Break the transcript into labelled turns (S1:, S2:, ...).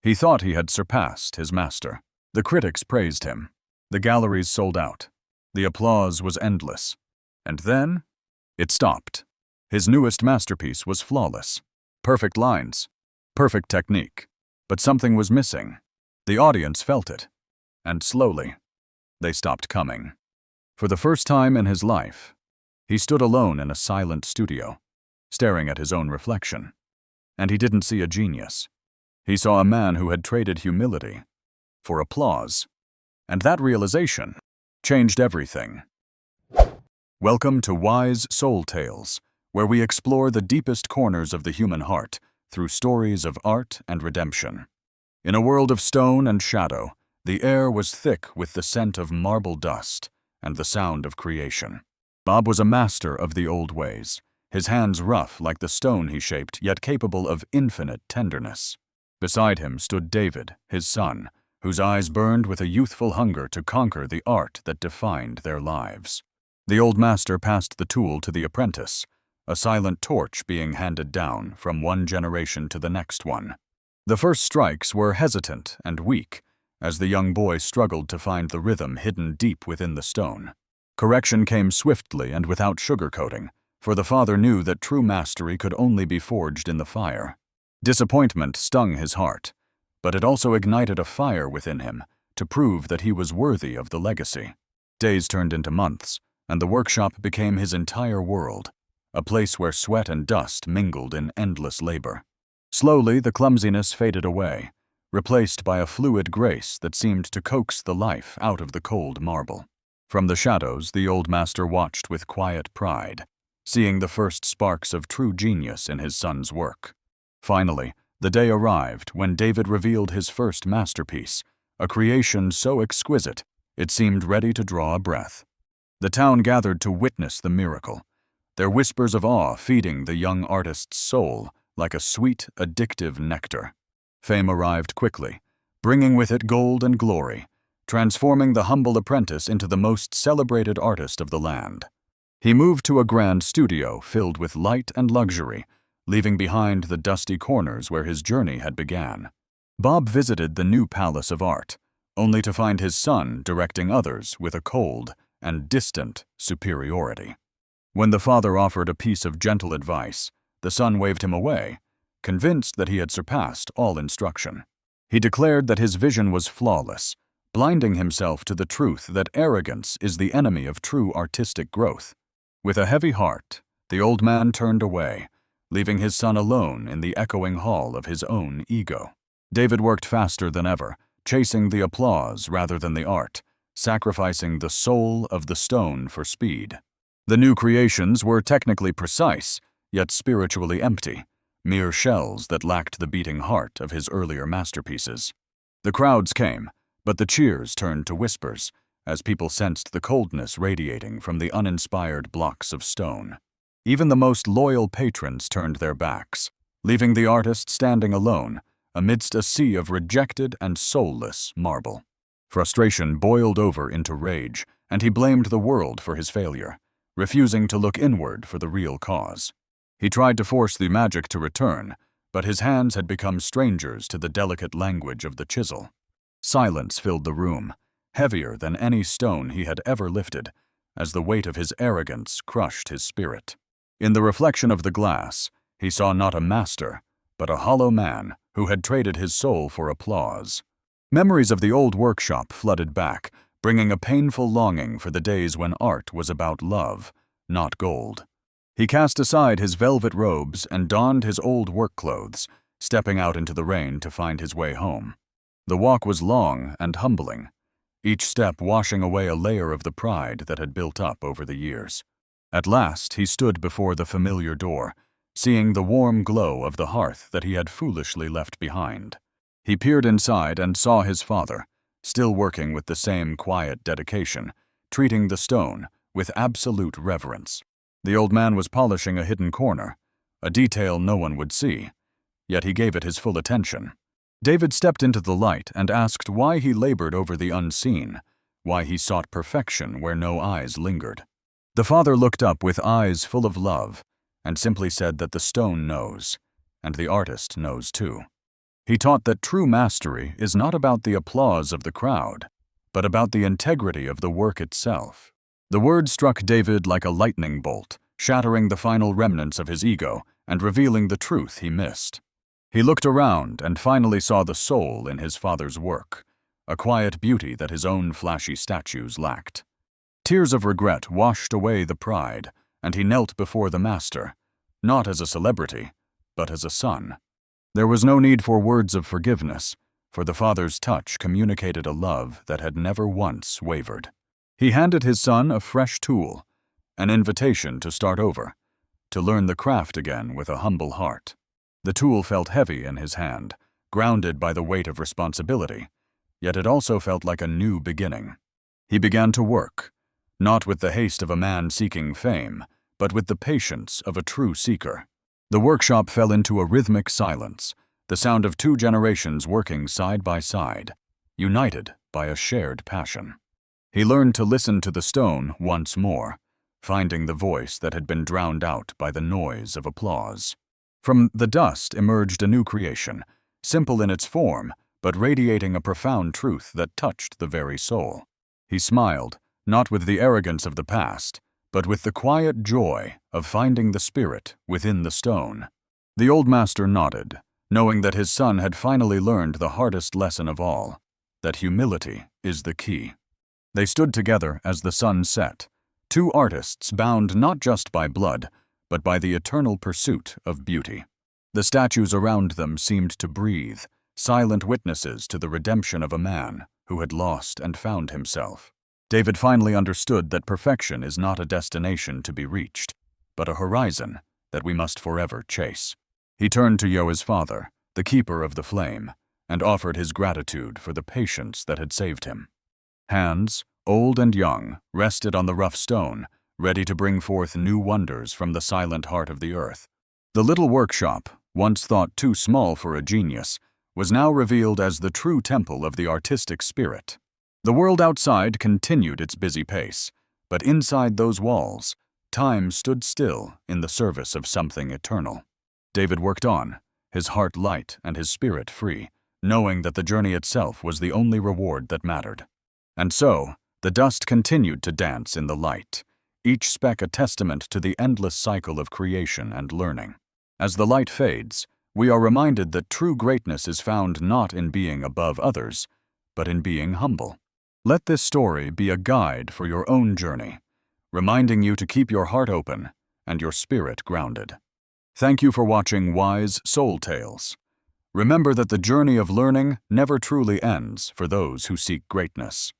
S1: He thought he had surpassed his master. The critics praised him. The galleries sold out. The applause was endless. And then, it stopped. His newest masterpiece was flawless. Perfect lines. Perfect technique. But something was missing. The audience felt it. And slowly, they stopped coming. For the first time in his life, he stood alone in a silent studio, staring at his own reflection. And he didn't see a genius. He saw a man who had traded humility for applause. And that realization changed everything. Welcome to Wise Soul Tales, where we explore the deepest corners of the human heart through stories of art and redemption. In a world of stone and shadow, the air was thick with the scent of marble dust and the sound of creation. Bob was a master of the old ways, his hands rough like the stone he shaped, yet capable of infinite tenderness. Beside him stood David, his son, whose eyes burned with a youthful hunger to conquer the art that defined their lives. The old master passed the tool to the apprentice, a silent torch being handed down from one generation to the next one. The first strikes were hesitant and weak, as the young boy struggled to find the rhythm hidden deep within the stone. Correction came swiftly and without sugarcoating, for the father knew that true mastery could only be forged in the fire. Disappointment stung his heart, but it also ignited a fire within him to prove that he was worthy of the legacy. Days turned into months, and the workshop became his entire world, a place where sweat and dust mingled in endless labor. Slowly, the clumsiness faded away, replaced by a fluid grace that seemed to coax the life out of the cold marble. From the shadows, the old master watched with quiet pride, seeing the first sparks of true genius in his son's work. Finally, the day arrived when David revealed his first masterpiece, a creation so exquisite it seemed ready to draw a breath. The town gathered to witness the miracle, their whispers of awe feeding the young artist's soul like a sweet, addictive nectar. Fame arrived quickly, bringing with it gold and glory, transforming the humble apprentice into the most celebrated artist of the land. He moved to a grand studio filled with light and luxury, leaving behind the dusty corners where his journey had begun. Bob visited the new palace of art, only to find his son directing others with a cold and distant superiority. When the father offered a piece of gentle advice, the son waved him away, convinced that he had surpassed all instruction. He declared that his vision was flawless, blinding himself to the truth that arrogance is the enemy of true artistic growth. With a heavy heart, the old man turned away, leaving his son alone in the echoing hall of his own ego. David worked faster than ever, chasing the applause rather than the art, sacrificing the soul of the stone for speed. The new creations were technically precise, yet spiritually empty, mere shells that lacked the beating heart of his earlier masterpieces. The crowds came, but the cheers turned to whispers, as people sensed the coldness radiating from the uninspired blocks of stone. Even the most loyal patrons turned their backs, leaving the artist standing alone amidst a sea of rejected and soulless marble. Frustration boiled over into rage, and he blamed the world for his failure, refusing to look inward for the real cause. He tried to force the magic to return, but his hands had become strangers to the delicate language of the chisel. Silence filled the room, heavier than any stone he had ever lifted, as the weight of his arrogance crushed his spirit. In the reflection of the glass, he saw not a master, but a hollow man who had traded his soul for applause. Memories of the old workshop flooded back, bringing a painful longing for the days when art was about love, not gold. He cast aside his velvet robes and donned his old work clothes, stepping out into the rain to find his way home. The walk was long and humbling, each step washing away a layer of the pride that had built up over the years. At last, he stood before the familiar door, seeing the warm glow of the hearth that he had foolishly left behind. He peered inside and saw his father, still working with the same quiet dedication, treating the stone with absolute reverence. The old man was polishing a hidden corner, a detail no one would see, yet he gave it his full attention. David stepped into the light and asked why he labored over the unseen, why he sought perfection where no eyes lingered. The father looked up with eyes full of love and simply said that the stone knows, and the artist knows too. He taught that true mastery is not about the applause of the crowd, but about the integrity of the work itself. The words struck David like a lightning bolt, shattering the final remnants of his ego and revealing the truth he missed. He looked around and finally saw the soul in his father's work, a quiet beauty that his own flashy statues lacked. Tears of regret washed away the pride, and he knelt before the master, not as a celebrity, but as a son. There was no need for words of forgiveness, for the father's touch communicated a love that had never once wavered. He handed his son a fresh tool, an invitation to start over, to learn the craft again with a humble heart. The tool felt heavy in his hand, grounded by the weight of responsibility, yet it also felt like a new beginning. He began to work, not with the haste of a man seeking fame, but with the patience of a true seeker. The workshop fell into a rhythmic silence, the sound of two generations working side by side, united by a shared passion. He learned to listen to the stone once more, finding the voice that had been drowned out by the noise of applause. From the dust emerged a new creation, simple in its form, but radiating a profound truth that touched the very soul. He smiled, not with the arrogance of the past, but with the quiet joy of finding the spirit within the stone. The old master nodded, knowing that his son had finally learned the hardest lesson of all, that humility is the key. They stood together as the sun set, two artists bound not just by blood, but by the eternal pursuit of beauty. The statues around them seemed to breathe, silent witnesses to the redemption of a man who had lost and found himself. David finally understood that perfection is not a destination to be reached, but a horizon that we must forever chase. He turned to Yoa's father, the keeper of the flame, and offered his gratitude for the patience that had saved him. Hands, old and young, rested on the rough stone, ready to bring forth new wonders from the silent heart of the earth. The little workshop, once thought too small for a genius, was now revealed as the true temple of the artistic spirit. The world outside continued its busy pace, but inside those walls, time stood still in the service of something eternal. David worked on, his heart light and his spirit free, knowing that the journey itself was the only reward that mattered. And so, the dust continued to dance in the light, each speck a testament to the endless cycle of creation and learning. As the light fades, we are reminded that true greatness is found not in being above others, but in being humble. Let this story be a guide for your own journey, reminding you to keep your heart open and your spirit grounded. Thank you for watching Wise Soul Tales. Remember that the journey of learning never truly ends for those who seek greatness.